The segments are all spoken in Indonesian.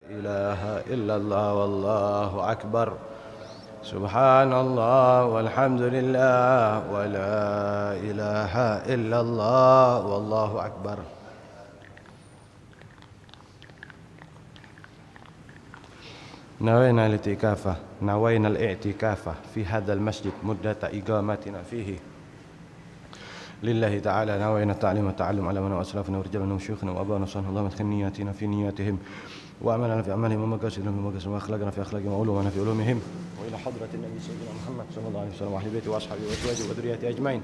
إله إلا الله والله أكبر سبحان الله والحمد لله ولا إله إلا الله والله أكبر. نوينا الاعتكاف في هذا المسجد مدة إقامتنا فيه لله تعالى. نوينا التعليم والتعلم على من وأسلافنا ورجالنا وشيوخنا وأبانا صلى الله عليه نياتنا في نياتهم وأملنا في أعمالهم ومقاصدنا في مقاصدهم وأخلاقنا في أخلاقهم وعلومنا في علومهم. وإلى حضرة النبي سيدنا محمد صلى الله عليه وسلم وأهل بيته وأصحابه وأزواجه وذريته أجمعين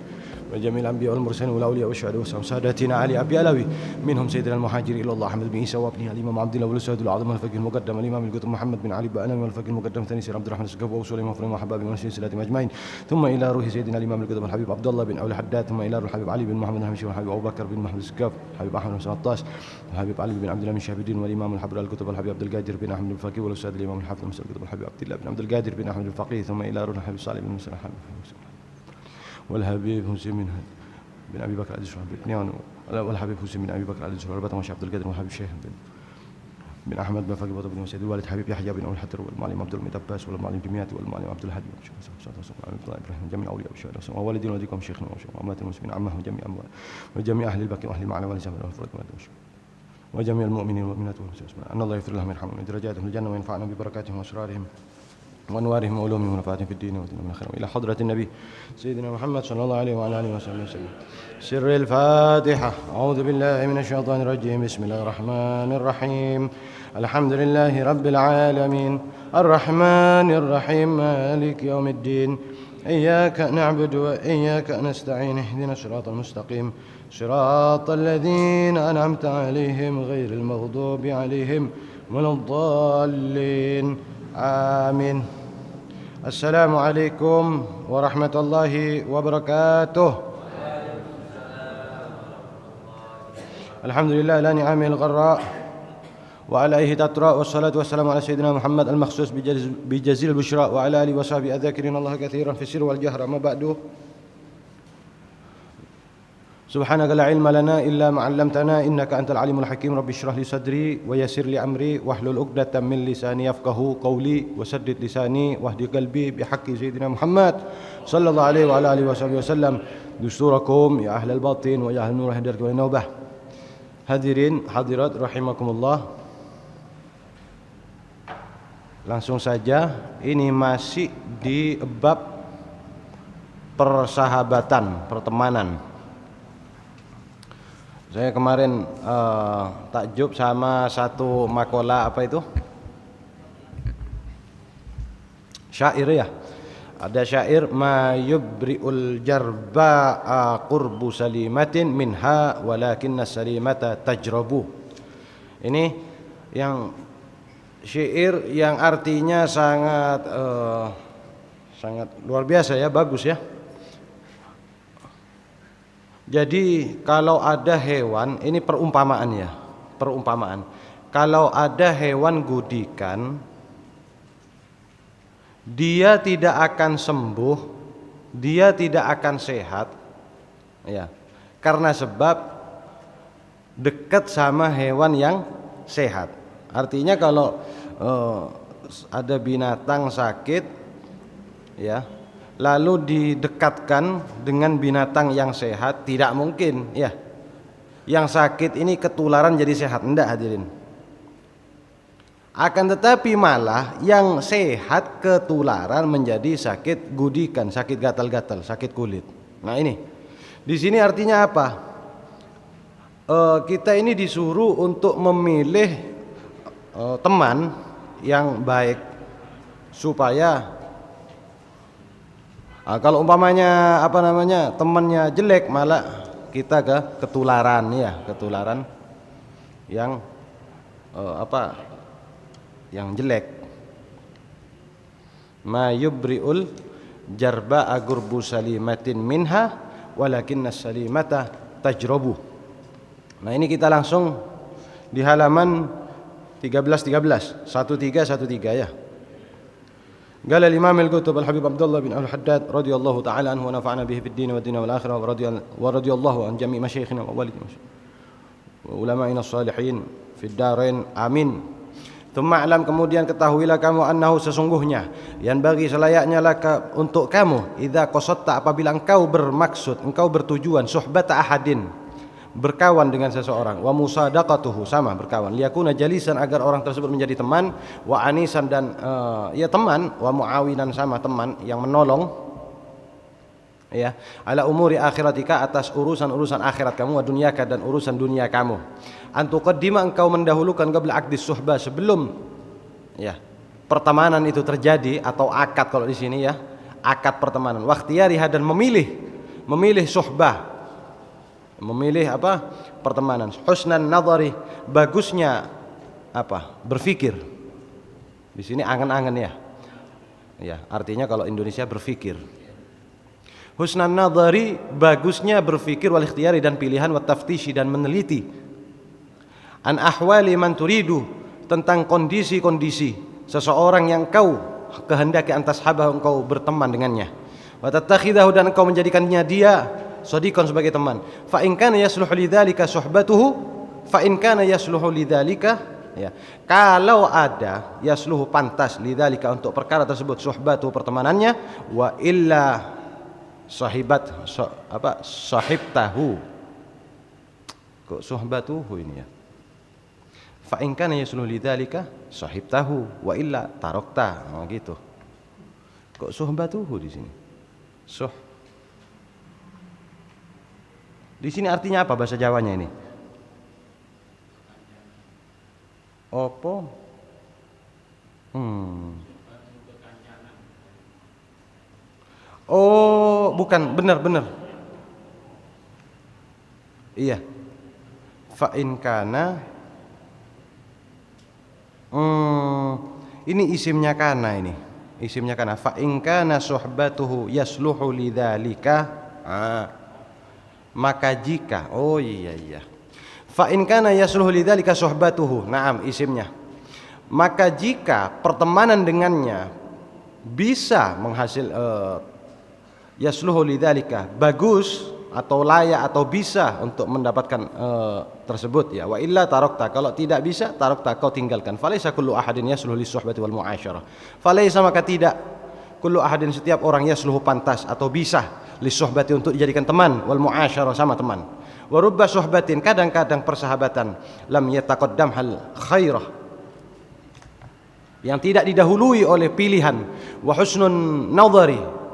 وجميع الأنبياء والمرسلين والأولياء والشهداء وسادتنا علي أبي علوي منهم سيدنا المهاجر إلى الله أحمد بن عيسى وابنه الإمام عبد الله والأسود الأعظم الفقيه المقدم الإمام القطب محمد بن علي بن والفقيه المقدم ثاني سير عبد الرحمن السقاف وسليمان وفريم وحباب ونسير سلاتهم أجمعين. ثم إلى روح سيدنا الإمام القطب الحبيب عبد الله بن أولي حداد. ثم إلى روح الحبيب علي بن محمد الحمشي والحبيب أبو بكر بن محمد السقاف الحبيب أحمد بن سلطاس الحبيب علي بن عبد الله بن شهاب الدين والإمام الحبر الكتب الحبيب عبد القادر بن أحمد الفقيه والأستاذ الإمام الحافظ مسلم الكتب الحبيب عبد الله بن عبد القادر بن أحمد الفقيه. ثم إلى روح الحبيب صالح بن مسلم والحبيب حسين بن أبي بكر العزيز والحبيب حسين بن أبي بكر العزيز والبطن وشيخ عبد القادر والحبيب شيخ بن أحمد بن فقيه بن مسعود الوالد حبيب يحيى بن أول حتر والمعلم عبد الميت عباس والمعلم جميعة والمعلم عبد الهادي إبراهيم جميع أولياء والشهداء ووالدين ولديكم شيخنا وأمات المسلمين عمه وجميع أهل البقيع وأهل المعنى والجمع وجميع المؤمنين والمؤمنات والمسلمين أن الله يغفر لهم ويرحمهم ودرجاتهم الجنة وينفعنا ببركاتهم وأسرارهم وأنوارهم وعلومهم ونفعاتهم في الدين والدين من خير. إلى حضرة النبي سيدنا محمد صلى الله عليه وعلى آله وصحبه وسلم. سر الفاتحة. أعوذ بالله من الشيطان الرجيم. بسم الله الرحمن الرحيم. الحمد لله رب العالمين الرحمن الرحيم مالك يوم الدين إياك نعبد وإياك نستعين اهدنا الصراط المستقيم صراط الذين أنعمت عليهم غير المغضوب عليهم ولا الضالين آمين. السلام عليكم ورحمة الله وبركاته. الحمد لله لا نعمه الغراء وعلى آله تترى والصلاة والسلام على سيدنا محمد المخصوص بجزيل البشرى وعلى آله وصحبه الذاكرين الله كثيرا في السر والجهر. أما بعد سبحانك لا علم لنا إلا ما علمتنا إنك أنت العليم الحكيم. رب اشرح لي صدري ويسر لي أمري واحلل عقدة من لساني يفقهوا قولي وسدد لساني واهد قلبي بحق سيدنا محمد صلى الله عليه وعلى آله وصحبه وسلم. دستوركم يا أهل الباطن ويا أهل النور hadir wa naubah. Hadirin hadirat rahimakumullah. Langsung saja, ini masih di bab persahabatan, pertemanan. Saya kemarin takjub sama satu makalah apa itu? Syair ya. Ada syair ma yubri'ul jarba'a qurbu salimatin minha walakinna salimata tajrabu. Ini yang syair yang artinya sangat luar biasa ya, bagus ya. Jadi kalau ada hewan, ini perumpamaan ya, perumpamaan. Kalau ada hewan gudikan, dia tidak akan sembuh, dia tidak akan sehat, ya, karena sebab dekat sama hewan yang sehat. Artinya kalau ada binatang sakit, ya, lalu didekatkan dengan binatang yang sehat, tidak mungkin, ya, yang sakit ini ketularan jadi sehat, enggak hadirin. Akan tetapi malah yang sehat ketularan menjadi sakit gudikan, sakit gatal-gatal, sakit kulit. Nah ini, di sini artinya apa? Kita ini disuruh untuk memilih teman yang baik supaya kalau umpamanya apa namanya temannya jelek malah kita ketularan ya, ketularan yang yang jelek. Ma yubri'ul jarba agurbu salimatin minha walakinna salimata tajrabu. Nah ini kita langsung di halaman 13 13 ya. Qala al-Imam al-Qutb al-Habib Abdullah bin Al-Haddad radhiyallahu ta'ala anhu wa nafa'ana bihi fid din wa dunya wal akhirah wa radhiyallahu an jami' masyayikhina wa walidina wa ulama'ina as-salihin fid darain amin. Tsumma alam, kemudian ketahuilah kamu, annahu sesungguhnya, yang bagi selayaknya laka untuk kamu, idza qasadta apabila engkau bermaksud, engkau bertujuan, suhbata ahadin, berkawan dengan seseorang, wa musadaqatuhu, sama berkawan, liyakuna jalisan, agar orang tersebut menjadi teman, wa anisan, dan ya teman, wa muawinan, sama teman yang menolong, ya, ala umuri akhiratika, atas urusan-urusan akhirat kamu, wa dunyaka, dan urusan dunia kamu. Antuqaddima, engkau mendahulukan, qabla aqdis suhbah, sebelum ya pertemanan itu terjadi, atau akad kalau di sini ya, akad pertemanan, wa ikhtiyariha, dan memilih suhbah, memilih apa, pertemanan, husnan nadhari, bagusnya apa, berfikir. Di sini angan-angan ya. Ya, artinya kalau Indonesia berfikir. Husnan nadhari, bagusnya berfikir, wal ikhtiyari, dan pilihan, wa taftishi, dan meneliti, an ahwali man turidu, tentang kondisi-kondisi seseorang yang kau kehendaki, antas habah, engkau berteman dengannya, wa tattakhidahu, dan engkau menjadikannya dia shadiqan, sebagai teman. Fa in kana yasluhu lidzalika suhbatuhu, fa in kana yasluhu lidzalika, ya, kalau ada yasluhu, pantas, lidzalika, untuk perkara tersebut, suhbatuhu, pertemanannya, wa illa sahibtahu, kok suhbatuhu ini ya, fa in kana yasluhu lidzalika sahibtahu wa illa tarakta, gitu. Kok suhbatuhu di sini? Di sini artinya apa bahasa Jawanya ini? Opo? Oh, bukan, benar. Iya. Fa in kana, ini isimnya kana, ini isimnya kana. Fa in kana suhbatuhu yasluhu lidzalika, maka jika, oh iya, fa in kana yasluhu lidzalika suhbatuhu, naam, isimnya, maka jika pertemanan dengannya bisa menghasil yasluhu lidzalika, bagus atau layak atau bisa untuk mendapatkan tersebut, ya, wa illa tarakta, kalau tidak bisa, tarakta, kau tinggalkan. Falaisa kullu ahadin yasluhu lis-suhbati wal mu'asyarah, falaisa, maka tidak, kullu ahadin, setiap orang, yasluhu, pantas atau bisa, lis-suhbati, untuk dijadikan teman, wal mu'asyarah, sama teman, wa rubba suhbatin, kadang-kadang persahabatan, lam yataqaddam hal khairah, yang tidak didahului oleh pilihan, wa husnun nadhari,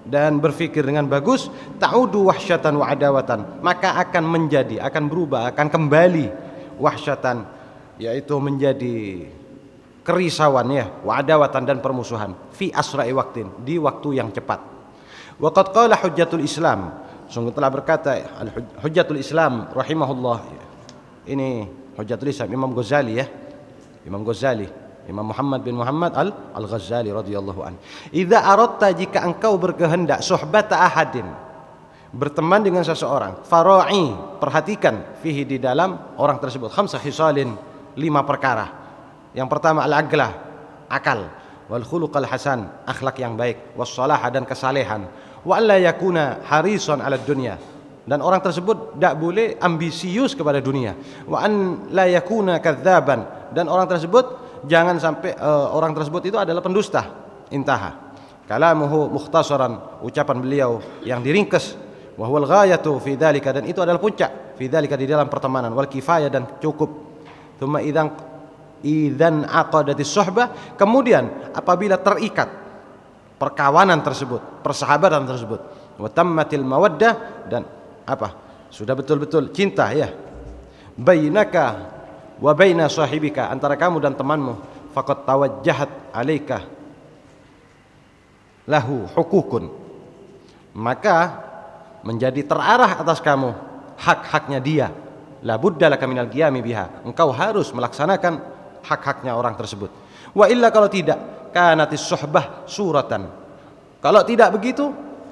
dan berfikir dengan bagus, ta'udu wahsyatan wa adawatan, maka akan berubah, akan kembali, wahsyatan, yaitu menjadi kerisauan, ya, wa adawatan, dan permusuhan, fi asra'i waktin, di waktu yang cepat. Wa qad qala hujjatul Islam, sungguh telah berkata hujjatul Islam rahimahullah, ini hujjatul Islam Imam Ghazali, ya, Imam Muhammad bin Muhammad al-Ghazali radhiyallahu an. Idza aradta, jika engkau berkehendak, suhbata ahadin, berteman dengan seseorang, fara'i, perhatikan, fihi, di dalam orang tersebut, khamsa hisalin, 5 perkara. Yang pertama, al-aqlah, akal, wal khuluqal hasan, akhlak yang baik, was salah, dan kesalehan, wa alla yakuna harisan 'ala dunya, dan orang tersebut tidak boleh ambisius kepada dunia, wa an la yakuna kadzaban, dan orang tersebut jangan sampai orang tersebut itu adalah pendusta. Intaha kalamuhu mukhtasaran, ucapan beliau yang diringkas, wa huwal ghayatu fi dzalika, dan itu adalah puncak, fi dzalika, di dalam pertemanan, wal kifayah, dan cukup. Tsumma idzan aqadatis suhbah, kemudian apabila terikat perkawanan tersebut, persahabatan tersebut, wa tammatil mawaddah, dan apa, sudah betul-betul cinta, ya, bainaka wa baina sahibika, antara kamu dan temanmu, faqad tawajjahat alaika lahu hukukun, maka menjadi terarah atas kamu hak-haknya dia, la budda laka minal qiyami biha, engkau harus melaksanakan hak-haknya orang tersebut. Wa illa, kalau tidak, kanatis suhbah suratan, kalau tidak begitu,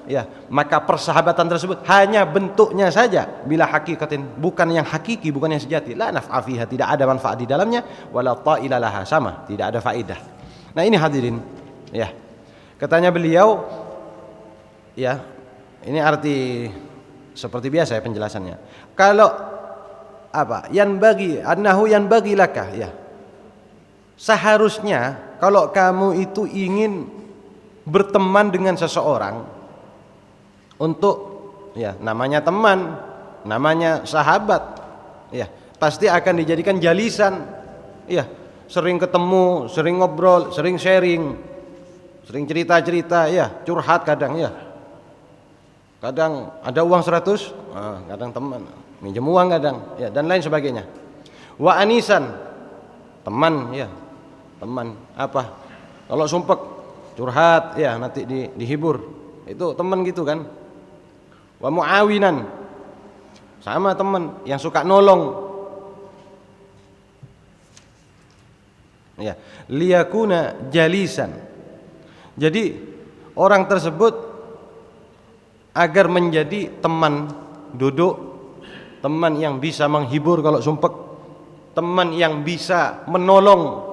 ya, maka persahabatan tersebut hanya bentuknya saja, bila hakikatin, bukan yang hakiki, bukan yang sejati, la naf'a fiha, tidak ada manfaat di dalamnya, wala ta'ila laha, sama, tidak ada faedah. Nah, ini hadirin, ya, katanya beliau, ya, ini arti seperti biasa, ya, penjelasannya. Kalau apa, yan bagi annahu yan bagi laka, ya, Seharusnya kalau kamu itu ingin berteman dengan seseorang untuk ya namanya teman, namanya sahabat, ya pasti akan dijadikan jalisan, ya sering ketemu, sering ngobrol, sering sharing, sering cerita-cerita, ya curhat kadang ya. Kadang ada uang 100, kadang teman, minjem uang kadang, ya dan lain sebagainya. Wa anisan, teman ya. Teman apa? Kalau sumpek curhat ya nanti dihibur. Itu teman gitu kan. Wa muawinan, sama teman yang suka nolong. Ya, liyakuna jalisan. Jadi orang tersebut agar menjadi teman duduk, teman yang bisa menghibur kalau sumpek, teman yang bisa menolong.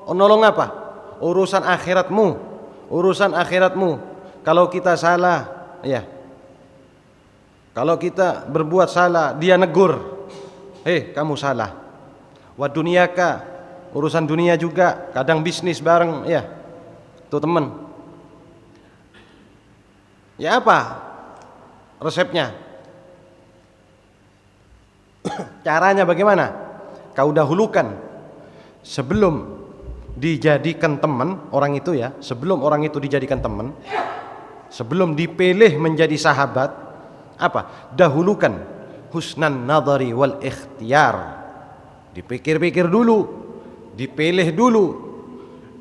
Menolong apa? Urusan akhiratmu, urusan akhiratmu. Kalau kita salah, ya. Kalau kita berbuat salah, dia negur. Kamu salah. Wa dunyaka, urusan dunia juga, kadang bisnis bareng, ya. Itu teman. Ya apa? Resepnya, caranya bagaimana? Kau dahulukan sebelum dijadikan teman orang itu ya, sebelum orang itu dijadikan teman, sebelum dipilih menjadi sahabat, apa? Dahulukan husnan nadhari wal ikhtiyar. Dipikir-pikir dulu, dipilih dulu.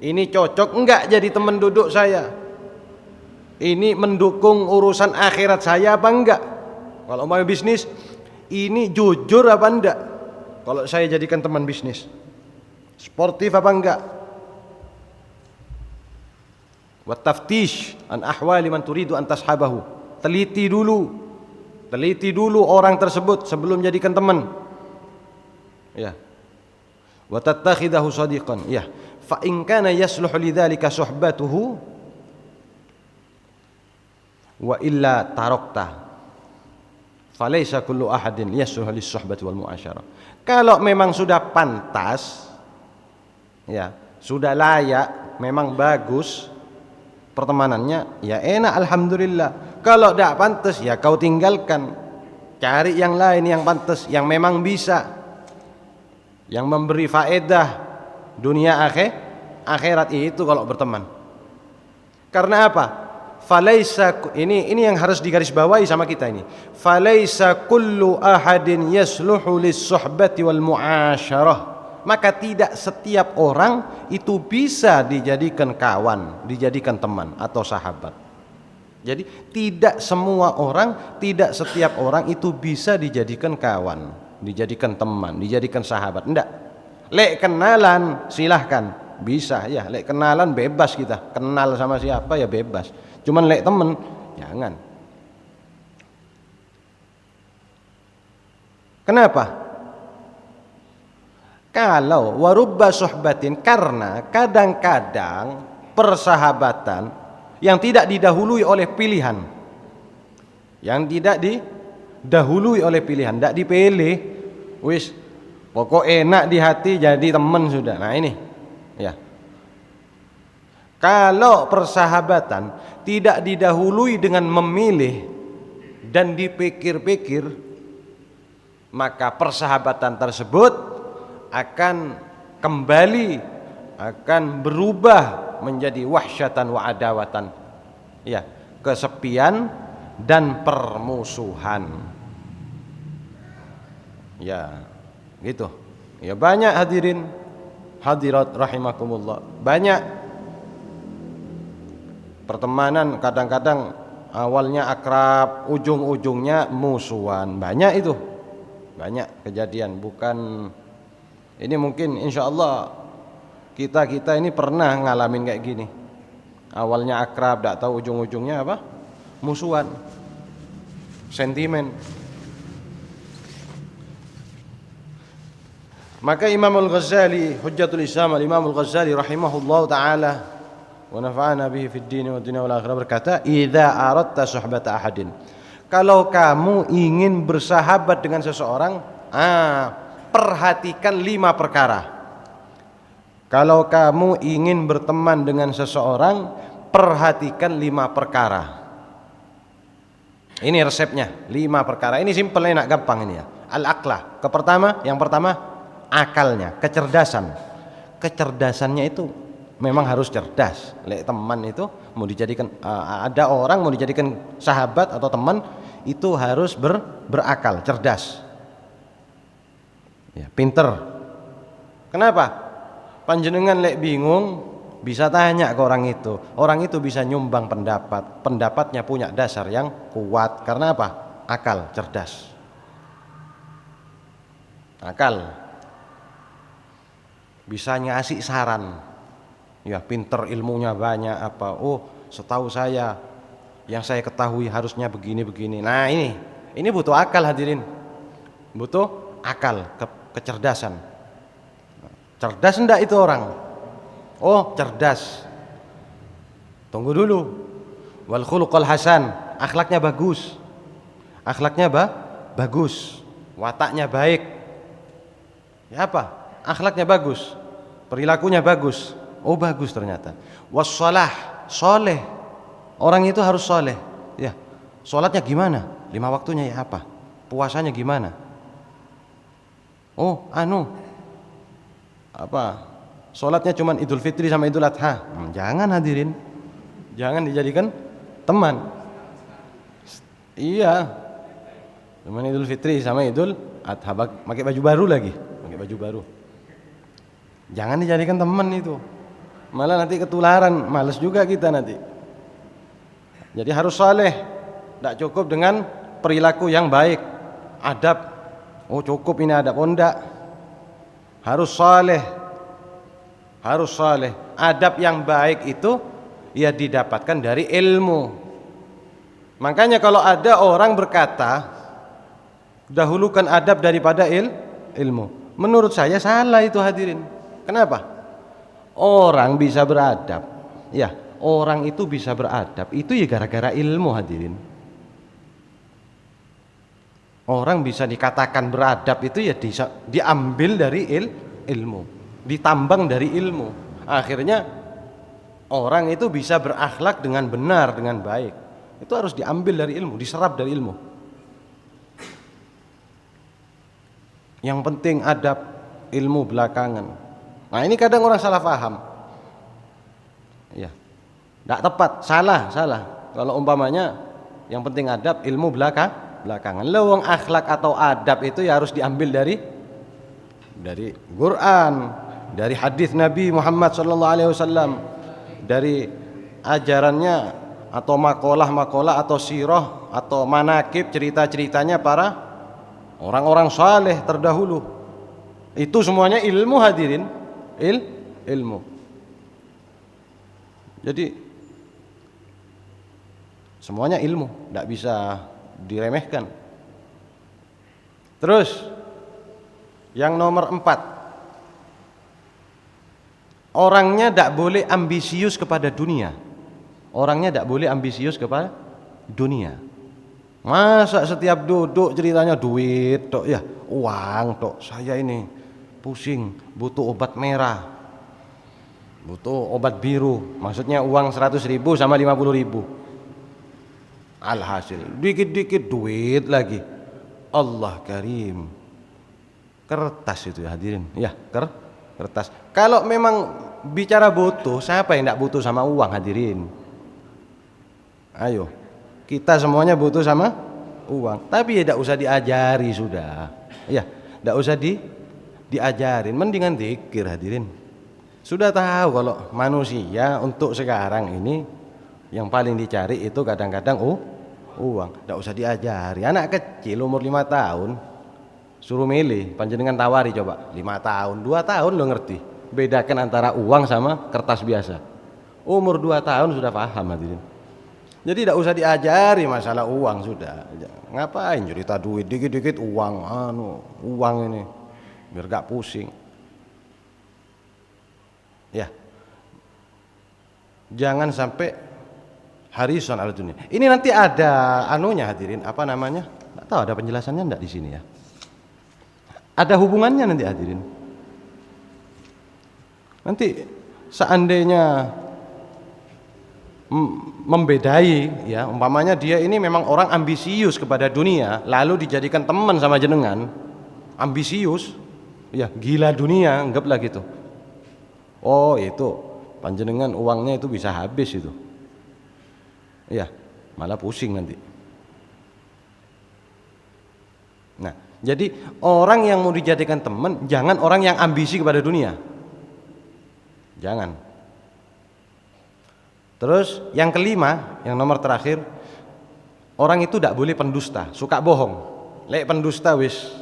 Ini cocok enggak jadi teman duduk saya? Ini mendukung urusan akhirat saya apa enggak? Kalau mau bisnis, ini jujur apa enggak? Kalau saya jadikan teman bisnis, sportif apa enggak? Wa taftish an ahwali man turidu an tashabahu. Teliti dulu orang tersebut sebelum jadikan teman. Ya. Wa tattakhidahu shadiqan. Ya. Fa in kana yasluhu lidzalika suhbatuhu wa illa tarakta falaisa kullu ahadin yasluhu lis-suhbati wal mu'asyarah. Kalau memang sudah pantas, ya sudah layak, memang bagus pertemanannya, ya enak alhamdulillah. Kalau tidak pantas, ya kau tinggalkan, cari yang lain yang pantas, yang memang bisa, yang memberi faedah dunia akhirat itu kalau berteman. Karena apa? Falaisa, ini yang harus digarisbawahi sama kita ini. Falaisa kullu ahadin yasluhu lis-suhbati wal mu'asyarah. Maka tidak setiap orang itu bisa dijadikan kawan, dijadikan teman atau sahabat. Jadi tidak semua orang, tidak setiap orang itu bisa dijadikan kawan, dijadikan teman, dijadikan sahabat. Enggak. Lek kenalan silahkan, bisa ya. Lek kenalan bebas kita, kenal sama siapa ya bebas. Cuman lek temen jangan. Kenapa? Kalau warubba suhbatin, karena kadang-kadang persahabatan yang tidak didahului oleh pilihan, yang tidak didahului oleh pilihan, tidak dipilih, wis pokok enak di hati jadi teman sudah. Nah ini, ya. Kalau persahabatan tidak didahului dengan memilih dan dipikir-pikir, maka persahabatan tersebut akan kembali, akan berubah menjadi wahsyatan wa adawatan, ya, kesepian dan permusuhan. Ya, gitu. Ya banyak hadirin hadirat rahimakumullah, banyak pertemanan kadang-kadang awalnya akrab, ujung-ujungnya musuhan. Banyak itu, banyak kejadian. Bukan ini, mungkin insya Allah kita ini pernah ngalamin kayak gini. Awalnya akrab, tidak tahu ujung-ujungnya apa? Musuhan, sentimen. Maka Imam Al-Ghazali, Hujjatul Islam Imam Al-Ghazali rahimahullah ta'ala wa nafa'ana bihi fid din wa dunya wal akhirah, berkata, idza aradta suhbata ahadin, kalau kamu ingin bersahabat dengan seseorang, perhatikan 5 perkara. Kalau kamu ingin berteman dengan seseorang, perhatikan 5 perkara. Ini resepnya, 5 perkara. Ini simpel, enak, gampang ini ya. Al-aqlah. Yang pertama akalnya, kecerdasan. Kecerdasannya itu memang harus cerdas. Teman itu mau dijadikan ada orang mau dijadikan sahabat atau teman, itu harus berakal, cerdas. Ya, pinter. Kenapa? Panjenengan bingung, bisa tanya ke orang itu. Orang itu bisa nyumbang pendapat. Pendapatnya punya dasar yang kuat. Karena apa? Akal, cerdas. Akal. Bisa ngasih saran. Ya, pinter, ilmunya banyak apa. Oh, setahu saya, yang saya ketahui harusnya begini-begini. Nah, ini butuh akal hadirin. Butuh akal, kecerdasan. Cerdas enggak itu orang? Oh, cerdas. Tunggu dulu. Wal khuluqul hasan, akhlaknya bagus. Akhlaknya bagus. Wataknya baik. Ya apa? Akhlaknya bagus. Perilakunya bagus. Oh, bagus ternyata. Wassalah, soleh. Orang itu harus soleh. Ya. Salatnya gimana? 5 waktunya ya apa? Puasanya gimana? Oh, Sholatnya cuma Idul Fitri sama Idul Adha. Jangan hadirin, jangan dijadikan teman. Iya, cuma Idul Fitri sama Idul Adha, pakai baju baru lagi, pakai baju baru. Jangan dijadikan teman itu, malah nanti ketularan, males juga kita nanti. Jadi harus saleh, tidak cukup dengan perilaku yang baik, adab. Oh cukup ini adab, oh enggak. Harus saleh. Adab yang baik itu ya didapatkan dari ilmu. Makanya kalau ada orang berkata dahulukan adab daripada ilmu, menurut saya salah itu hadirin. Kenapa? Orang bisa beradab, ya orang itu bisa beradab itu ya gara-gara ilmu hadirin. Orang bisa dikatakan beradab itu ya diambil dari ilmu, ditambang dari ilmu. Akhirnya orang itu bisa berakhlak dengan benar, dengan baik. Itu harus diambil dari ilmu, diserap dari ilmu. Yang penting adab, ilmu belakangan. Nah ini kadang orang salah paham. Ya, tidak tepat, salah. Kalau umpamanya yang penting adab, ilmu belakangan. Leweng akhlak atau adab itu ya harus diambil dari Quran, dari hadis Nabi Muhammad SAW, dari ajarannya atau makalah atau sirah atau manakib, cerita-ceritanya para orang-orang saleh terdahulu. Itu semuanya ilmu hadirin, ilmu. Jadi semuanya ilmu, tidak bisa diremehkan. Terus yang nomor 4, orangnya tidak boleh ambisius kepada dunia. Masa setiap duduk ceritanya duit tok, ya uang tok. Saya ini pusing, butuh obat merah, butuh obat biru, maksudnya uang 100.000 sama 50.000. Alhasil dikit-dikit duit lagi. Allah karim. Kertas itu ya hadirin. Ya kertas. Kalau memang bicara butuh, siapa yang tidak butuh sama uang hadirin? Ayo, kita semuanya butuh sama uang. Tapi ya tidak usah diajari sudah. Ya, tidak usah diajarin. Mendingan zikir hadirin. Sudah tahu kalau manusia untuk sekarang ini yang paling dicari itu kadang-kadang uang. Tidak usah diajari. Anak kecil umur 5 tahun suruh milih, panjenengan tawari coba 5 tahun, 2 tahun lo ngerti bedakan antara uang sama kertas biasa. Umur 2 tahun sudah paham hadirin. Jadi tidak usah diajari masalah uang sudah. Ngapain cerita duit dikit-dikit uang, uang ini biar gak pusing. Ya, jangan sampai harisan ala dunia. Ini nanti ada anunya hadirin, apa namanya? Enggak tahu ada penjelasannya enggak di sini ya. Ada hubungannya nanti hadirin. Nanti seandainya membedai, ya umpamanya dia ini memang orang ambisius kepada dunia, lalu dijadikan teman sama jenengan, ambisius, ya gila dunia, anggaplah gitu. Oh itu panjenengan uangnya itu bisa habis itu, ya malah pusing nanti. Nah, jadi orang yang mau dijadikan teman jangan orang yang ambisi kepada dunia, jangan. Terus yang kelima, yang nomor terakhir, orang itu tidak boleh pendusta, suka bohong. Lek pendusta wis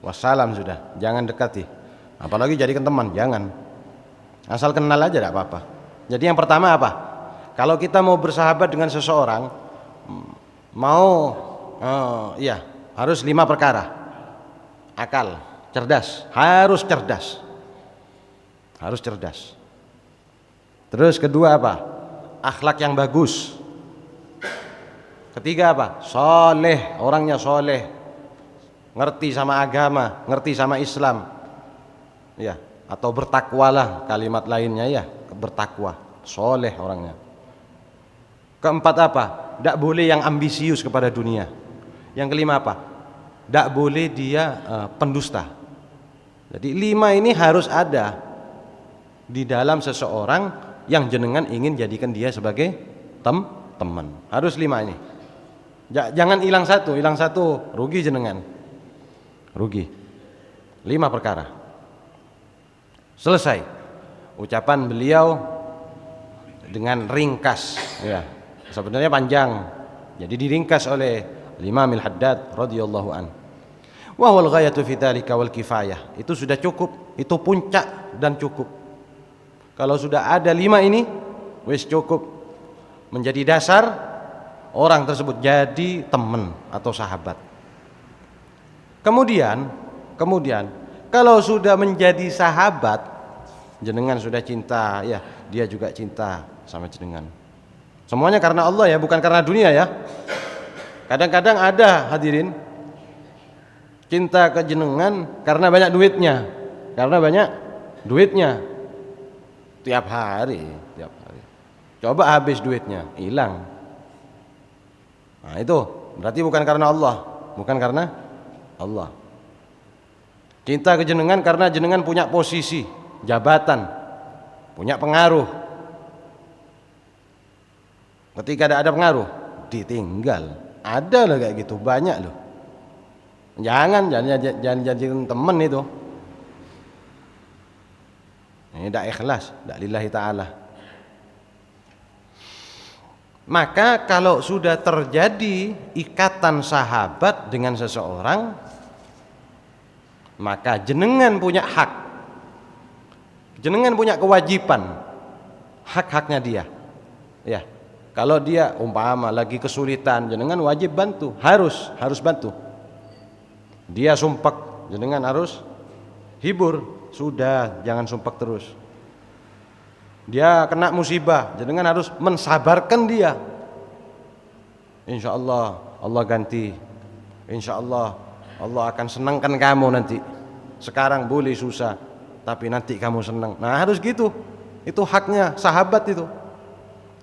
wassalam sudah, jangan dekati. Apalagi jadikan teman, jangan. Asal kenal aja tidak apa-apa. Jadi yang pertama apa? Kalau kita mau bersahabat dengan seseorang, mau iya, harus 5 perkara. Akal, cerdas, harus cerdas. Harus cerdas. Terus kedua apa? Akhlak yang bagus. Ketiga apa? Soleh, orangnya soleh, ngerti sama agama, ngerti sama Islam, ya, atau bertakwalah kalimat lainnya, ya, bertakwa, soleh orangnya. Keempat apa? Tidak boleh yang ambisius kepada dunia. Yang kelima apa? Tidak boleh dia pendusta. Jadi 5 ini harus ada di dalam seseorang yang jenengan ingin jadikan dia sebagai teman. Harus 5 ini. Jangan hilang satu rugi jenengan. Rugi. 5 perkara. Selesai. Ucapan beliau dengan ringkas, ya. Sebenarnya panjang. Jadi diringkas oleh Imam Al-Haddad radhiyallahu an. Wa wal ghayatu fi dzalika wal kifayah. Itu sudah cukup, itu puncak dan cukup. Kalau sudah ada 5 ini, wis cukup menjadi dasar orang tersebut jadi teman atau sahabat. Kemudian kalau sudah menjadi sahabat, jenengan sudah cinta, ya dia juga cinta sama jenengan. Semuanya karena Allah, ya, bukan karena dunia, ya. Kadang-kadang ada hadirin cinta ke jenengan karena banyak duitnya. Tiap hari. Coba habis duitnya, hilang. Nah, itu berarti bukan karena Allah, Cinta ke jenengan karena jenengan punya posisi, jabatan, punya pengaruh. Ketika tidak ada pengaruh, ditinggal. Ada loh kayak gitu, banyak loh. Jangan jadikan teman itu. Ini tidak ikhlas, tidak lillahi ta'ala. Maka kalau sudah terjadi ikatan sahabat dengan seseorang, maka jenengan punya hak, jenengan punya kewajiban, hak-haknya dia, ya. Kalau dia umpama lagi kesulitan, jenengan wajib bantu, harus bantu. Dia sumpek, jenengan harus hibur. Sudah, jangan sumpek terus. Dia kena musibah, jenengan harus mensabarkan dia. Insya Allah Allah ganti. Insya Allah Allah akan senangkan kamu nanti. Sekarang boleh susah, tapi nanti kamu senang. Nah, harus gitu. Itu haknya sahabat itu.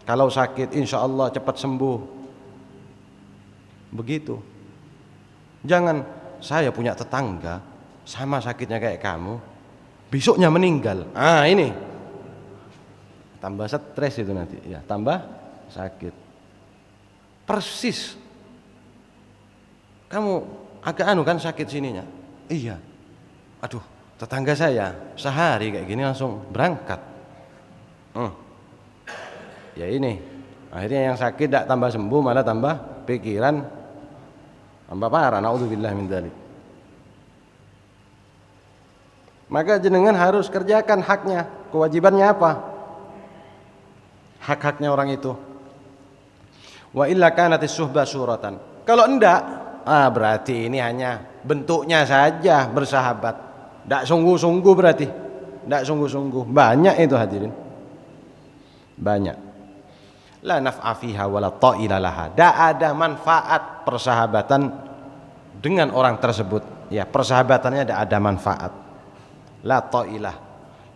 Kalau sakit, insya Allah cepat sembuh. Begitu. Jangan, saya punya tetangga sama sakitnya kayak kamu, besoknya meninggal. Ah, ini tambah stres itu nanti, ya, tambah sakit. Persis. Kamu agak kan sakit sininya. Iya. Aduh, tetangga saya sehari kayak gini langsung berangkat. Ya ini, akhirnya yang sakit tidak tambah sembuh, malah tambah pikiran, tambah parah. Naudzubillah min dzalik. Maka jenengan harus kerjakan haknya, kewajibannya apa? Hak-haknya orang itu. Wa illa kanatis suhbah suratan. Kalau enggak, berarti ini hanya bentuknya saja bersahabat. Enggak sungguh-sungguh berarti. Enggak sungguh-sungguh. Banyak itu hadirin. Banyak. La naf'a fiha wala ta'ila laha. Enggak ada manfaat persahabatan dengan orang tersebut. Ya, persahabatannya enggak ada manfaat. La ta'ilah,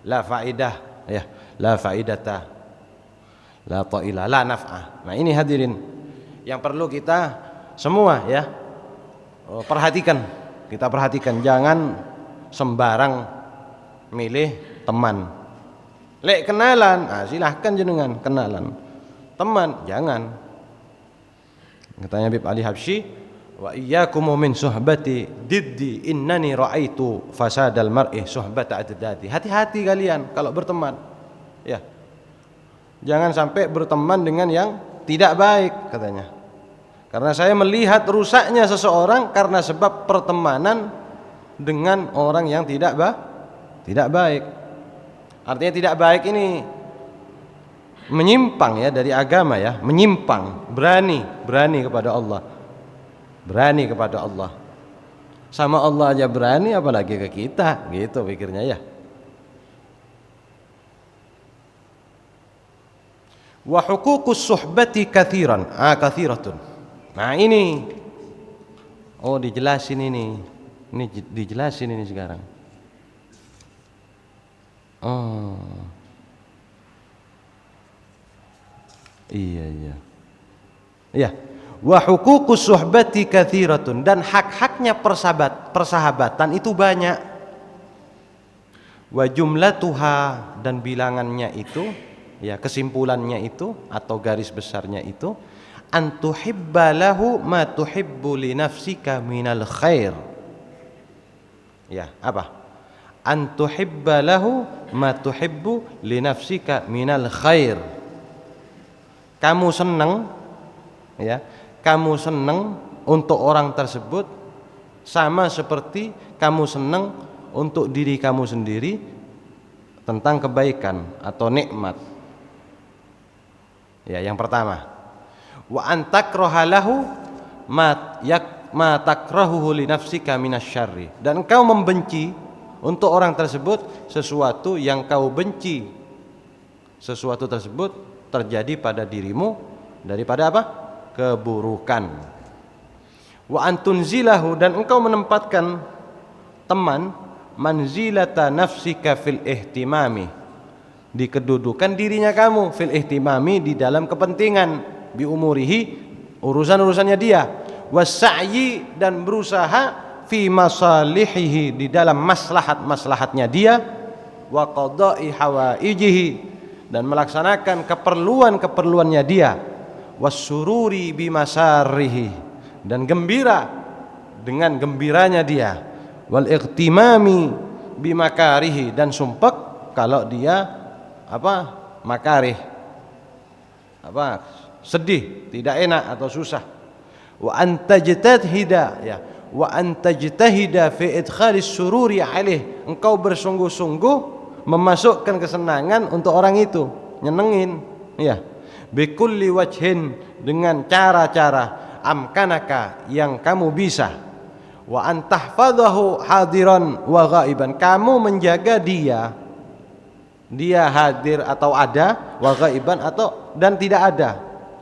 la faidah, ya, la faidata, la ta'ila, la naf'ah. Nah, ini hadirin yang perlu kita semua ya perhatikan. Kita perhatikan, jangan sembarang milih teman. Lek kenalan, silahkan jenengan kenalan. Teman jangan. Katanya Habib Ali Habsyi, wa iyyakum min suhbati diddi innani ra'aitu fasadal mar'i suhbata adadi. Hati-hati kalian kalau berteman. Ya. Jangan sampai berteman dengan yang tidak baik katanya. Karena saya melihat rusaknya seseorang karena sebab pertemanan dengan orang yang tidak baik. Artinya tidak baik ini menyimpang ya dari agama ya, menyimpang, berani kepada Allah. Berani kepada Allah. Sama Allah aja berani apalagi ke kita, gitu pikirnya ya. Wa huququs suhbati kathiratun. Nah, ini dijelasin ini. Ini dijelasin ini sekarang. Iya. Ya. Wa huququs suhbati kathiratun, dan hak-haknya persahabatan itu banyak. Wa jumlatuha, dan bilangannya itu ya, kesimpulannya itu atau garis besarnya itu, antuhibba lahu ma tuhibbu li nafsika minal khair. Ya, apa? Antuhibba lahu ma tuhibbu li nafsika minal khair. Kamu senang ya, kamu senang untuk orang tersebut sama seperti kamu senang untuk diri kamu sendiri tentang kebaikan atau nikmat. Ya, yang pertama, wa antakraha lahu ma takrahuhu li nafsika minasyarri, dan engkau membenci untuk orang tersebut sesuatu yang kau benci. Sesuatu tersebut terjadi pada dirimu daripada apa? Keburukan. Wa antunzilahu, dan engkau menempatkan teman manzilata nafsika fil ihtimami, di kedudukan dirinya kamu, fil ihtimami, di dalam kepentingan, bi umurihi, urusan-urusannya dia, wasa'yi, dan berusaha fi masalihihi, di dalam maslahat-maslahatnya dia, wa qada'i hawaijihi, dan melaksanakan keperluan-keperluannya dia, wasururi bimasarihi, dan gembira dengan gembiranya dia, wal ightimami bimakarihi, dan sumpek kalau dia makarih, sedih, tidak enak atau susah. Wa antajtahida fi idkhalis sururi alaih, engkau bersungguh-sungguh memasukkan kesenangan untuk orang itu, nyenengin ya, bikulli wajhin, dengan cara-cara, amkanaka, yang kamu bisa, wa antahfadhahu hadiran wa ghaiban, kamu menjaga dia hadir atau ada, wa ghaiban, atau dan tidak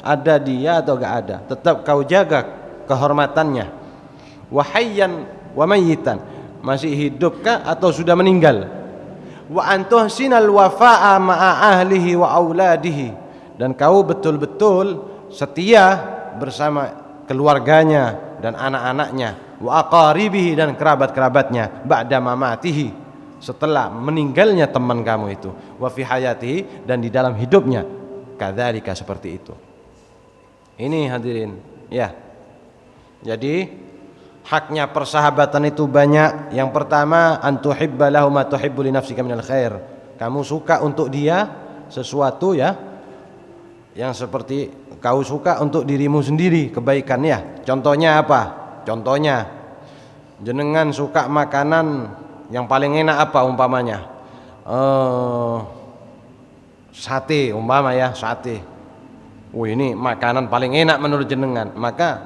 ada dia atau enggak ada, tetap kau jaga kehormatannya. Wa hayyan wa mayyitan, masih hidupkah atau sudah meninggal. Wa antuhsinal wafa'a ma'a ahlihi wa auladihi, dan kau betul-betul setia bersama keluarganya dan anak-anaknya, wa aqaribihi, dan kerabat-kerabatnya, ba'da mamatihi, setelah meninggalnya teman kamu itu, wa fi hayatihi, dan di dalam hidupnya, kadzalika, seperti itu. Ini hadirin ya. Jadi haknya persahabatan itu banyak. Yang pertama, antuhibba lahu ma tuhibbu li nafsika minal khair, kamu suka untuk dia sesuatu ya yang seperti kau suka untuk dirimu sendiri, kebaikannya. Contohnya apa? Contohnya, jenengan suka makanan yang paling enak apa umpamanya? Sate umpama ya, sate. Ini makanan paling enak menurut jenengan, maka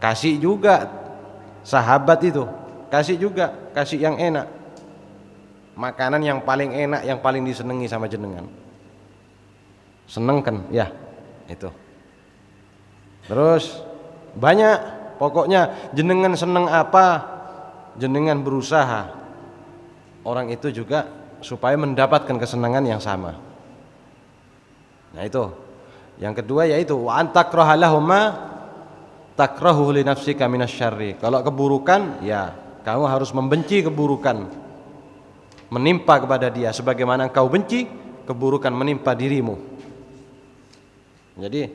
kasih juga sahabat itu, kasih yang enak, makanan yang paling enak, yang paling disenangi sama jenengan. Seneng kan ya itu. Terus banyak, pokoknya jenengan seneng apa, jenengan berusaha orang itu juga supaya mendapatkan kesenangan yang sama. Nah itu. Yang kedua yaitu wa antakraha lahumma takrahu li nafsika minasyarri. Kalau keburukan ya kamu harus membenci keburukan menimpa kepada dia sebagaimana engkau benci keburukan menimpa dirimu. Jadi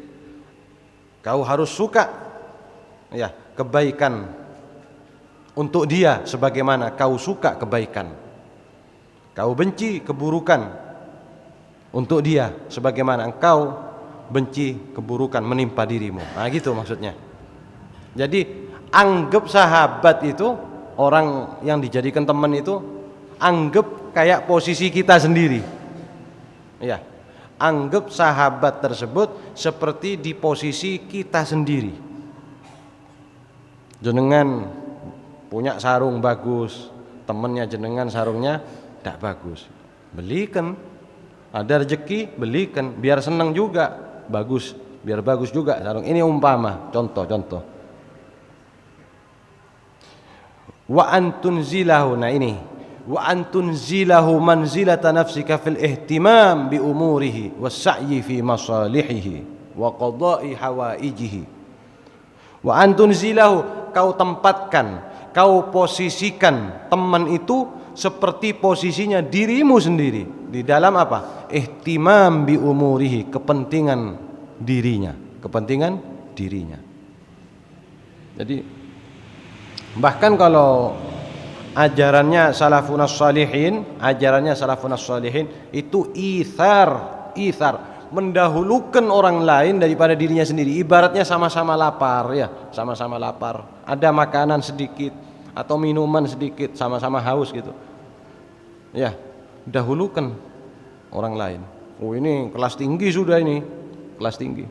kau harus suka ya kebaikan untuk dia sebagaimana kau suka kebaikan. Kau benci keburukan untuk dia sebagaimana engkau benci keburukan menimpa dirimu. Nah gitu maksudnya. Jadi anggap sahabat itu, orang yang dijadikan teman itu, anggap kayak posisi kita sendiri. Ya, anggap sahabat tersebut seperti di posisi kita sendiri. Jenengan punya sarung bagus, temennya jenengan sarungnya tidak bagus, belikan. Ada rezeki belikan, biar senang juga, bagus, biar bagus juga sarung. Ini umpama, contoh. Wa antunzilahu, nah ini wa antunzilahu manzilata nafsika fil ihtimam bi umurihi was-sa'yi fi masalihihi wa qada'i hawaijihi. Wa antunzilahu, kau tempatkan, kau posisikan teman itu seperti posisinya dirimu sendiri di dalam apa? Ihtimam bi umurihi, kepentingan dirinya. Jadi bahkan kalau ajarannya salafun salihin itu ithar, mendahulukan orang lain daripada dirinya sendiri. Ibaratnya sama-sama lapar ya, sama-sama lapar. Ada makanan sedikit atau minuman sedikit, sama-sama haus gitu. Ya, dahulukan orang lain. Oh ini kelas tinggi sudah ini, kelas tinggi.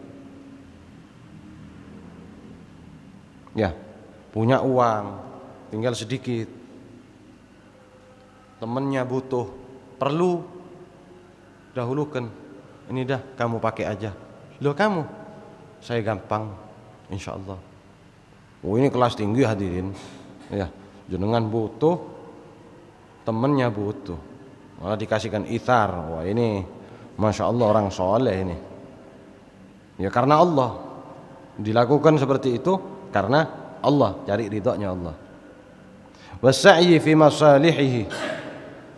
Ya, punya uang, tinggal sedikit. Temennya butuh, perlu, dahulukan. Ini dah, kamu pakai aja. Loh kamu, saya gampang, insya Allah. Oh ini kelas tinggi hadirin. Ya, jenengan butuh, temennya butuh, malah dikasihkan ithar. Wah ini, masya Allah orang soleh ini. Ya karena Allah dilakukan seperti itu, karena Allah, cari ridhonya Allah. Wasa'yi fi masalihihi,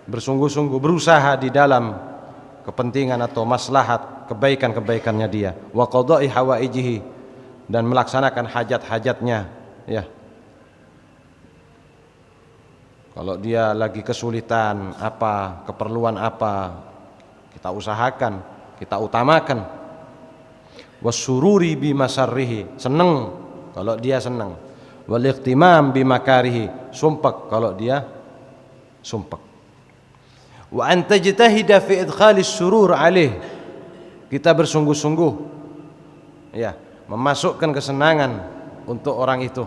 bersungguh-sungguh berusaha di dalam kepentingan atau maslahat kebaikan-kebaikannya dia. Wa qada'i hawaijihi, dan melaksanakan hajat-hajatnya. Ya, kalau dia lagi kesulitan apa, keperluan apa, kita usahakan, kita utamakan. Wasururi bimasarrihi, seneng kalau dia seneng. Wal ikhtimam bimakarihi, sumpek kalau dia sumpek. Wa anta jitahida fi idkhalis surur alaih, kita bersungguh-sungguh ya memasukkan kesenangan untuk orang itu.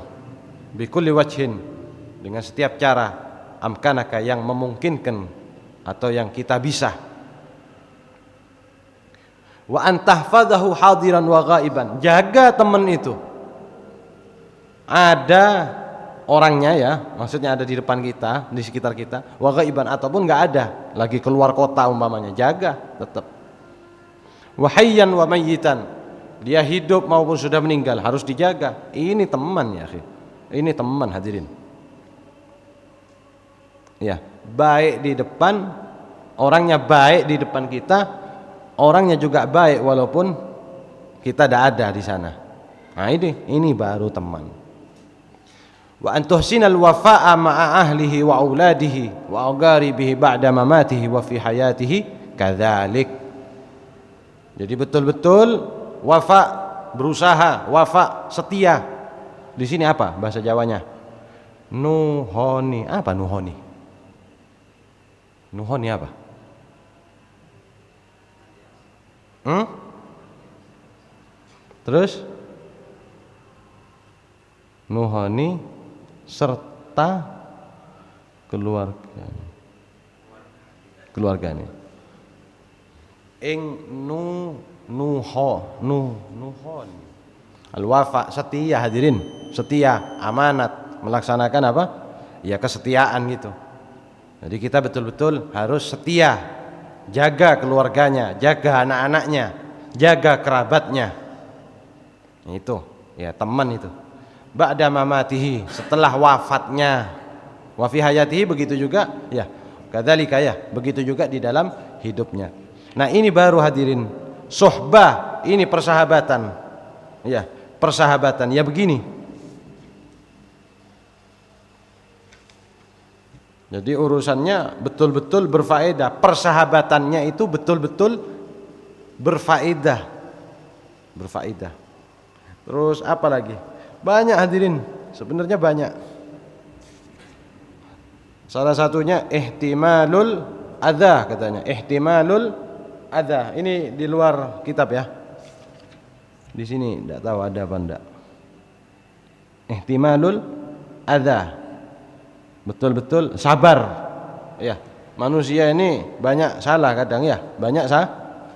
Bikulli wajhin, dengan setiap cara, amkanaka, yang memungkinkan atau yang kita bisa. Wa antahfadhahu hadiran wa ghaiban, jaga teman itu, ada orangnya ya, maksudnya ada di depan kita, di sekitar kita, wa ghaiban, ataupun enggak ada, lagi keluar kota umpamanya, jaga tetap. Wa hayyan wa mayyitan, dia hidup maupun sudah meninggal harus dijaga. Ini teman ya, ini teman hadirin. Ya, baik di depan, orangnya baik di depan kita, orangnya juga baik walaupun kita tidak ada di sana. Nah ini baru teman. Wa antuhsinal wafa'a ma'a ahlihi wa auladihi wa aqaribihi ba'da mamatihi wa fi hayatihi kadzalik. Jadi betul-betul wafa, berusaha, wafa, setia. Di sini apa bahasa Jawanya? Nuhoni. Apa nuhoni? Nuhoni apa? Terus nuhoni serta keluarganya. Nuhon al-wafa, setia hadirin, setia, amanat, melaksanakan apa? Ya kesetiaan gitu. Jadi kita betul-betul harus setia, jaga keluarganya, jaga anak-anaknya, jaga kerabatnya. Itu ya teman itu. Ba'da mamatihi, setelah wafatnya. Wa fi hayatihi, begitu juga ya. Kadzalika ya, begitu juga di dalam hidupnya. Nah, ini baru hadirin suhbah, ini persahabatan. Ya, persahabatan ya begini. Jadi urusannya betul-betul berfaedah, persahabatannya itu betul-betul berfaedah. Berfaedah. Terus apa lagi? Banyak hadirin, sebenarnya banyak. Salah satunya ihtimalul adza katanya, ihtimalul adza. Ini di luar kitab ya. Di sini enggak tahu ada apa enggak. Ihtimalul adza. Betul-betul sabar. Ya, manusia ini banyak salah kadang ya, banyak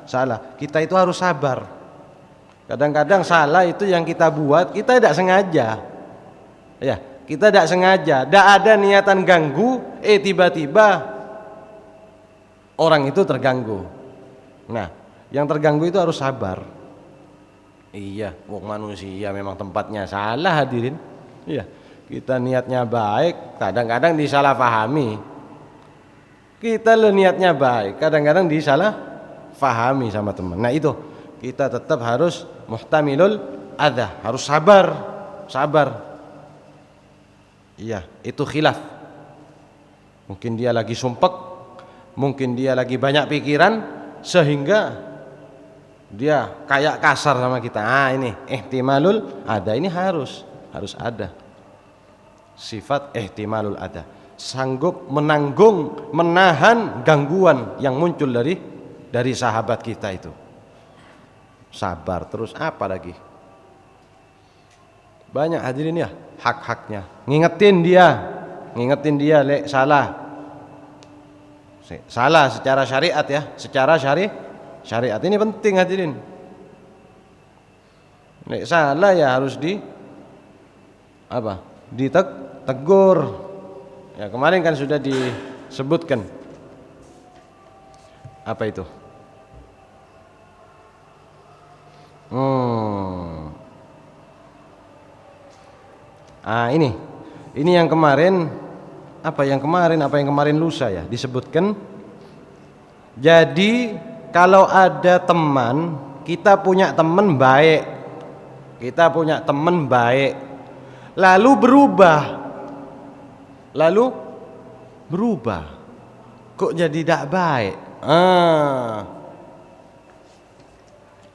salah. Kita itu harus sabar. Kadang-kadang salah itu yang kita buat, kita tidak sengaja. Ya, kita tidak sengaja, tidak ada niatan ganggu, tiba-tiba orang itu terganggu. Nah, yang terganggu itu harus sabar. Iya, manusia memang tempatnya salah hadirin. Iya. Kita niatnya baik, kadang-kadang disalahpahami. Kita niatnya baik, kadang-kadang disalahpahami sama teman. Nah itu, kita tetap harus muhtamilul adza, harus sabar. Iya, itu khilaf. Mungkin dia lagi sumpek, mungkin dia lagi banyak pikiran, sehingga dia kayak kasar sama kita. Ini ihtimalul adza, ini harus ada. Sifat ihtimalul adza, sanggup menanggung, menahan gangguan yang muncul dari sahabat kita itu. Sabar. Terus apa lagi? Banyak hadirin ya, hak-haknya. Ngingetin dia salah secara syariat ya, secara syariat ini penting hadirin. Lek salah ya harus ditegur. Ya, kemarin kan sudah disebutkan. Apa itu? Ini yang kemarin apa yang kemarin lusa ya disebutkan. Jadi kalau ada teman, kita punya teman baik, lalu berubah, kok jadi tidak baik,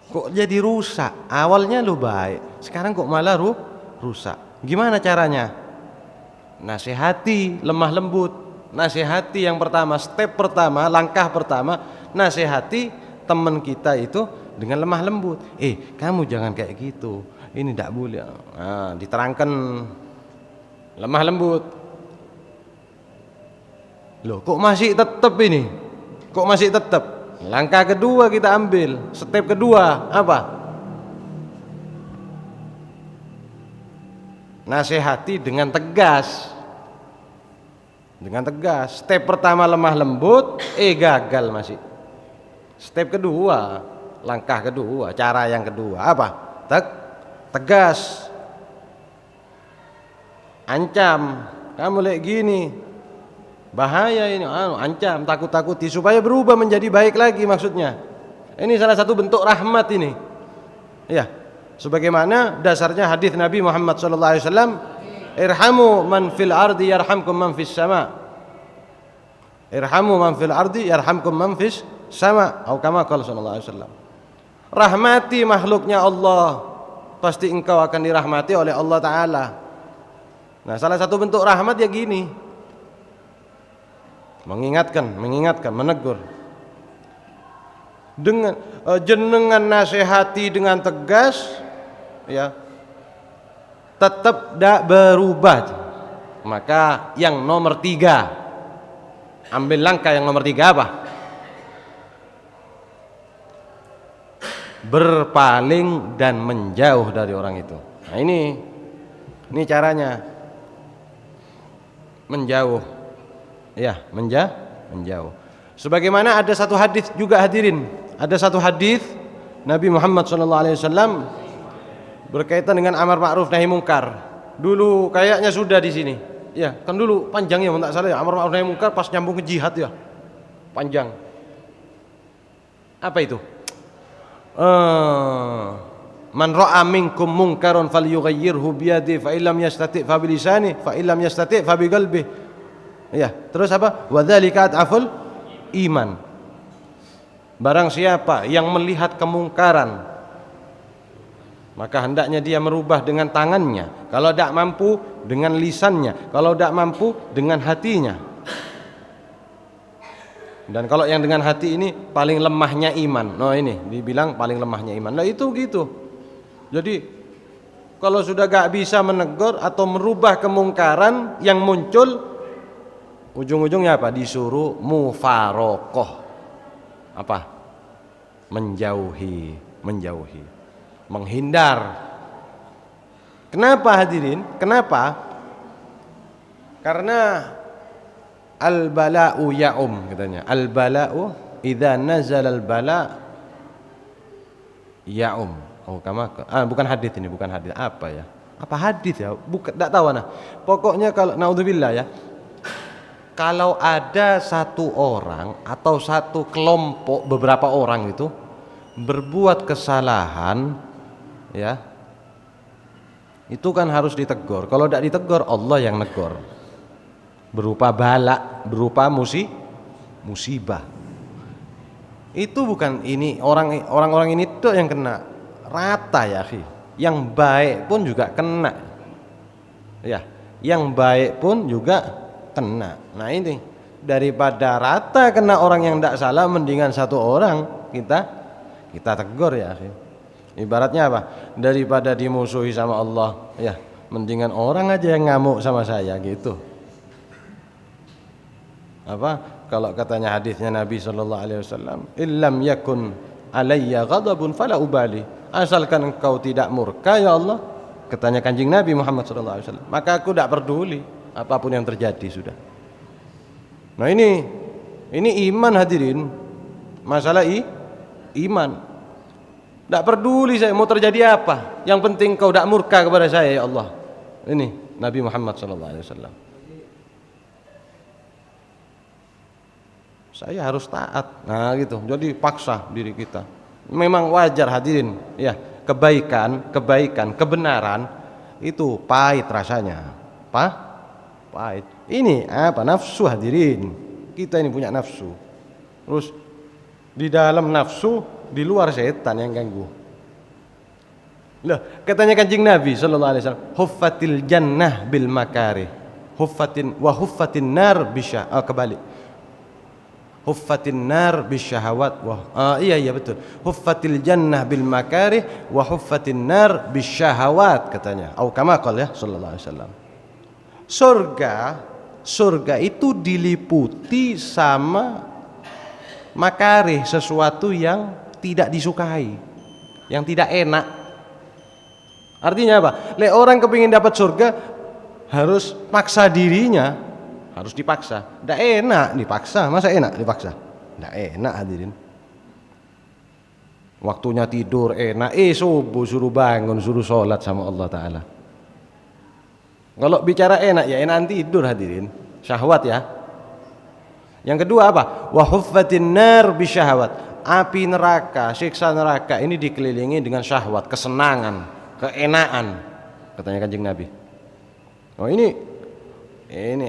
kok jadi rusak. Awalnya lu baik, sekarang kok malah rusak. Gimana caranya? Nasihati, lemah lembut. Nasihati yang pertama, step pertama, langkah pertama, nasihati teman kita itu dengan lemah lembut. Kamu jangan kayak gitu, ini tidak boleh. Diterangkan lemah lembut. Loh, kok masih tetap ini? Kok masih tetap? Langkah kedua kita ambil, step kedua apa? Nasihati dengan tegas. Step pertama lemah lembut, gagal masih. Step kedua, langkah kedua, cara yang kedua apa? Tegas. Ancam, kamu lihat gini, bahaya ini, ancam, takut-takuti supaya berubah menjadi baik lagi maksudnya. Ini salah satu bentuk rahmat ini. Ya, sebagaimana dasarnya hadis Nabi Muhammad SAW, irhamu man fil ardi yarhamkum man fis sama. Irhamu man fil ardi yarhamkum man fis sama. Atau kama qala sallallahu alaihi wasallam. Rahmati makhluknya Allah, pasti engkau akan dirahmati oleh Allah Ta'ala. Nah, salah satu bentuk rahmat ya gini, mengingatkan, menegur. Dengan jenengan nasihati dengan tegas, ya, tetap tidak berubah. Maka yang nomor 3, ambil langkah yang nomor 3 apa? Berpaling dan menjauh dari orang itu. Nah, ini caranya. Menjauh. Ya, menjauh. Sebagaimana ada satu hadis juga hadirin, ada satu hadis Nabi Muhammad SAW berkaitan dengan amar ma'ruf nahi mungkar. Dulu kayaknya sudah di sini. Ya, kan dulu panjangnya kalau tak salah ya, amar ma'ruf nahi mungkar pas nyambung ke jihad ya. Panjang. Apa itu? Man ra'a minkum munkaran falyughayyirhu biyadihi fa illam yastati' fa bilisanihi fa illam yastati' fa biqalbihi. Ya, terus apa? Wa dzalika ad'aful iman. Barang siapa yang melihat kemungkaran, maka hendaknya dia merubah dengan tangannya. Kalau tidak mampu dengan lisannya, kalau tidak mampu dengan hatinya. Dan kalau yang dengan hati ini paling lemahnya iman. Nah ini dibilang paling lemahnya iman. Nah itu gitu. Jadi kalau sudah gak bisa menegur atau merubah kemungkaran yang muncul, ujung-ujungnya apa? Disuruh mufarokoh. Apa? Menjauhi, menghindar. Kenapa hadirin? Kenapa? Karena al-bala'u ya'um katanya. Al-bala'u idza nazala al-bala' ya'um. Oh, bukan hadis ini, bukan hadis. Apa ya? Apa hadis ya? Bukan, enggak tahu nah. Pokoknya kalau naudzubillah ya. Kalau ada satu orang atau satu kelompok beberapa orang itu berbuat kesalahan ya, itu kan harus ditegur. Kalau tidak ditegur, Allah yang negur. Berupa bala, berupa musibah. Itu bukan ini orang-orang ini tuh yang kena, rata ya, akhi. Yang baik pun juga kena. Ya, yang baik pun juga kena. Nah ini daripada rata kena orang yang tidak salah, mendingan satu orang kita tegur ya, akhi. Ibaratnya apa? Daripada dimusuhi sama Allah, ya, mendingan orang aja yang ngamuk sama saya gitu. Apa? Kalau katanya hadisnya Nabi sallallahu alaihi wasallam, "Illam yakun alayya ghadabun fala ubali." Asalkan engkau tidak murka ya Allah, katanya Kanjeng Nabi Muhammad sallallahu alaihi wasallam, maka aku tidak peduli apapun yang terjadi sudah. Nah ini iman hadirin. Masalah iman. Tidak peduli saya mau terjadi apa, yang penting kau tidak murka kepada saya ya Allah. Ini Nabi Muhammad sallallahu alaihi wasallam. Saya harus taat. Nah gitu. Jadi paksa diri kita. Memang wajar hadirin, ya, kebaikan, kebenaran itu pahit rasanya. Pahit. Ini apa? Nafsu hadirin. Kita ini punya nafsu. Terus di dalam nafsu, di luar setan yang ganggu. Loh, katanya Kanjeng Nabi sallallahu alaihi wasallam, "Huffatil jannah bil makarih. Huffatin nar bisya." Kebalik. Huffatin nar bisyahawat iya betul. Huffatil jannah bil makarih wa huffatin nar bisyahawat katanya. Atau kama qala ya sallallahu alaihi wasallam. Surga itu diliputi sama makarih, sesuatu yang tidak disukai, yang tidak enak. Artinya apa? Orang kepingin dapat surga harus paksa dirinya. Harus dipaksa. Tidak enak dipaksa. Masa enak dipaksa? Tidak enak hadirin. Waktunya tidur enak. Subuh suruh bangun, suruh sholat sama Allah Ta'ala. Kalau bicara enak ya enak tidur hadirin. Syahwat ya. Yang kedua apa? Wa huffatin nar bisyahawat. Api neraka, siksa neraka ini dikelilingi dengan syahwat, kesenangan, keenaan. Katanya Kanjeng Nabi. Oh ini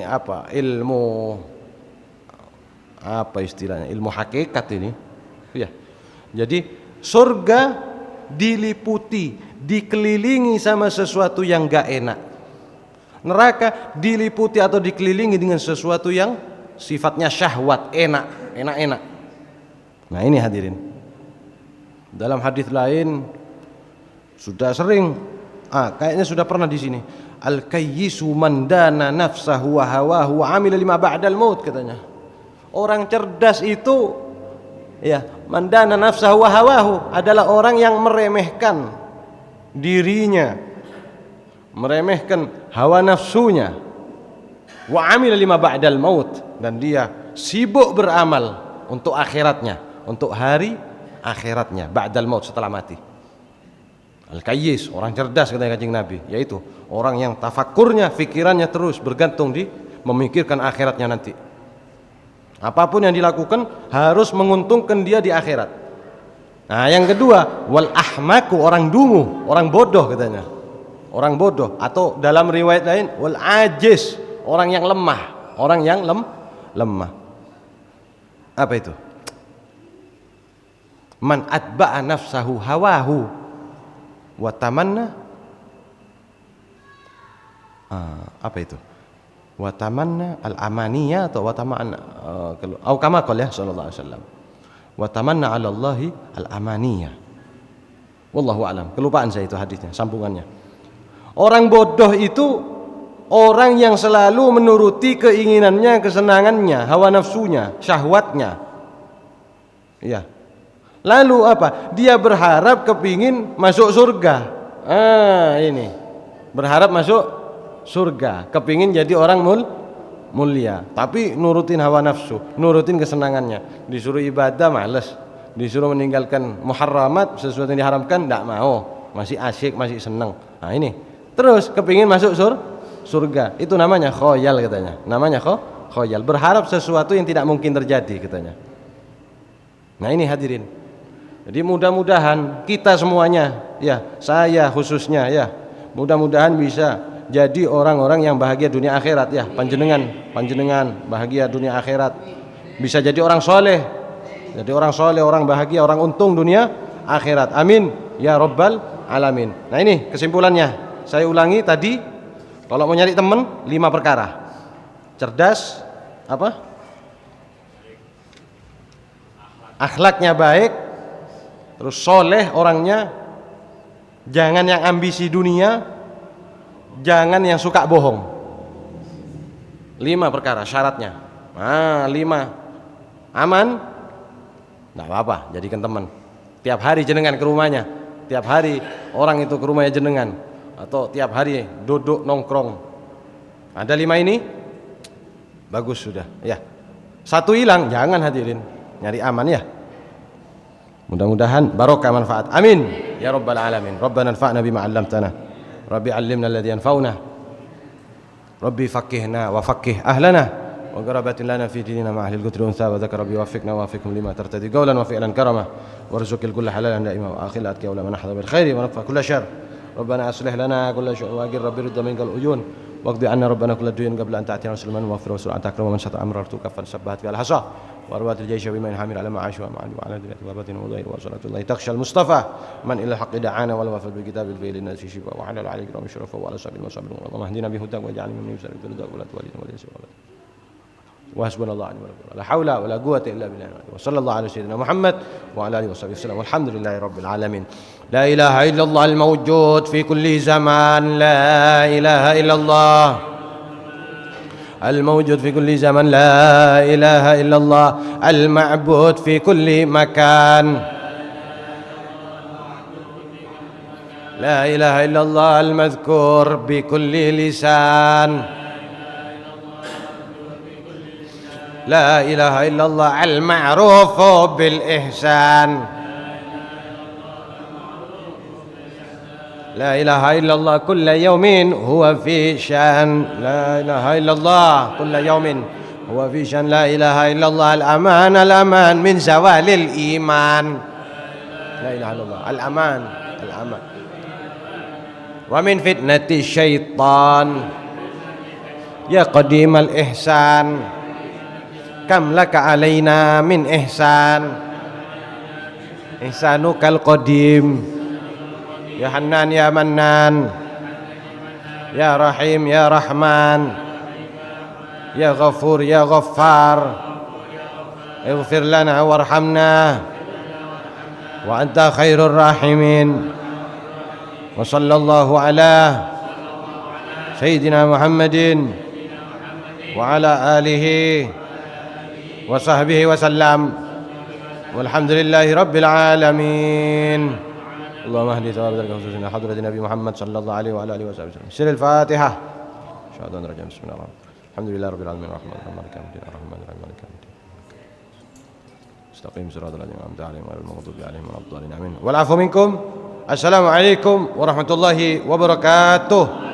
apa? Ilmu apa istilahnya? Ilmu hakikat ini. Ya. Jadi surga diliputi, dikelilingi sama sesuatu yang enggak enak. Neraka diliputi atau dikelilingi dengan sesuatu yang sifatnya syahwat, enak. Nah, ini hadirin. Dalam hadis lain sudah sering kayaknya sudah pernah di sini. Al-kayyisu man dana nafsahu wa hawahu wa amila lima ba'dal maut katanya. Orang cerdas itu ya, man dana nafsahu wa hawahu adalah orang yang meremehkan dirinya, meremehkan hawa nafsunya wa amila lima ba'dal maut, dan dia sibuk beramal untuk akhiratnya, untuk hari akhiratnya, ba'dal maut, setelah mati. Al-Kayyis, orang cerdas katanya Kanjeng Nabi, yaitu orang yang tafakkurnya, fikirannya terus bergantung di memikirkan akhiratnya nanti. Apapun yang dilakukan harus menguntungkan dia di akhirat. Nah, yang kedua, wal ahmaku, orang dungu, orang bodoh katanya. Orang bodoh, atau dalam riwayat lain wal ajiz, orang yang lemah, orang yang lemah. Apa itu? Man atba'a nafsahu hawahu wa tamanna, apa itu? Wa tamanna al-amaniyah atau wa tamanna atau kama qala sallallahu alaihi wasallam. Wa tamanna 'ala Allahi al-amaniyah. Wallahu a'lam. Kelupaan saya itu hadisnya, sambungannya. Orang bodoh itu orang yang selalu menuruti keinginannya, kesenangannya, hawa nafsunya, syahwatnya. Ya. Lalu apa? Dia berharap kepingin masuk surga. Ini. Berharap masuk surga, kepingin jadi orang mulia, tapi nurutin hawa nafsu, nurutin kesenangannya. Disuruh ibadah males, disuruh meninggalkan muharramat, sesuatu yang diharamkan tidak mau, masih asyik, masih senang. Nah ini, terus kepingin masuk surga. Itu namanya khoyal katanya. Namanya khoyal, berharap sesuatu yang tidak mungkin terjadi katanya. Nah ini hadirin. Jadi mudah-mudahan kita semuanya, ya saya khususnya, ya mudah-mudahan bisa jadi orang-orang yang bahagia dunia akhirat, ya panjenengan bahagia dunia akhirat, bisa jadi orang soleh, orang bahagia, orang untung dunia akhirat. Amin ya rabbal alamin. Nah ini kesimpulannya, saya ulangi tadi, kalau mau nyari teman 5 perkara: cerdas, apa? Akhlaknya baik, terus soleh orangnya, jangan yang ambisi dunia, jangan yang suka bohong. 5 perkara syaratnya. 5 aman, nggak apa-apa, jadikan teman. Tiap hari jenengan ke rumahnya, tiap hari orang itu ke rumahnya jenengan, atau tiap hari duduk nongkrong. Ada 5 ini, bagus sudah. Ya, 1 hilang, jangan hadirin, nyari aman ya. Mudah-mudahan barokah manfaat. Amin ya rabbal alamin. Rabbana anfa'na bima 'allamtana. Rabbi 'allimna alladhi yanfa'una. Rabbi faqqihna wa faqqih ahlana wa qarabatin lana fi dinina ma ahli al-qudri unsa wa dzakara rabbi waffiqna wa waffiqhum lima tartadi qawlan wa fi'lan karama warzuqil kulla halalan da'ima wa akhil atqa wa man nahadha bil khairi wa nafa kulla syarr. Rabbana aslih lana kulla syai'in wa aqir rabbi ridda minkal uyun waqdi 'anna rabbana kulla duyun qabla an ta'tiyana sulman wa aghfir wa sur'an takram wa man sata amrartu kaffan sabbahat kal hasa وأروات الجيش بما ينحمل على معاش ومعاد وعلى دنيا وباطن وظاهر وصلاة الله تخشى المصطفى من إلى الحق دعانا والوفى بالكتاب الفيل الناس شفاء وعلى العلي كرام الشرف وعلى صحبه المصابر اللهم اهدنا بهداك واجعلنا ممن يسلك برضاك ولا توالينا ولا يسوء وحسبنا الله ونعم الوكيل لا حول ولا قوة إلا بالله وصلى الله على سيدنا محمد وعلى آله وصحبه وسلم والحمد لله رب العالمين. لا إله إلا الله الموجود في كل زمان، لا إله إلا الله الموجود في كل زمن، لا إله إلا الله المعبود في كل مكان، لا إله إلا الله المذكور بكل لسان، لا إله إلا الله المعروف بالإحسان، لا إله إلا الله كل يوم هو في شأن، لا إله إلا الله كل يوم هو في شأن، لا إله إلا الله الأمان الأمان من زوال الإيمان، لا إله إلا الله الأمان الأمان ومن فتنة الشيطان، يا قديم الإحسان كم لك علينا من إحسان، إحسانك القديم يا حنان يا منان يا رحيم يا رحمن يا غفور يا غفار اغفر لنا وارحمنا وأنت خير الراحمين. وصلى الله على سيدنا محمد وعلى آله وصحبه وسلم والحمد لله رب العالمين. اللهم اهدي ثواب ذلك خصوصنا حضرة النبي محمد صلى الله عليه وعلى آله وصحبه وسلم. سر الفاتحة. أشهد أن لا إله إلا الله. Alhamdulillahirabbil alamin arrahmanir rahim maliki yaumiddin arrahmanir rahim maliki yaumiddin. Istaqim siratal ladzina an'amta 'alaihim ghairil maghdubi 'alaihim waladdallin. Amin. Wal 'afu minkum. Assalamualaikum warahmatullahi wabarakatuh.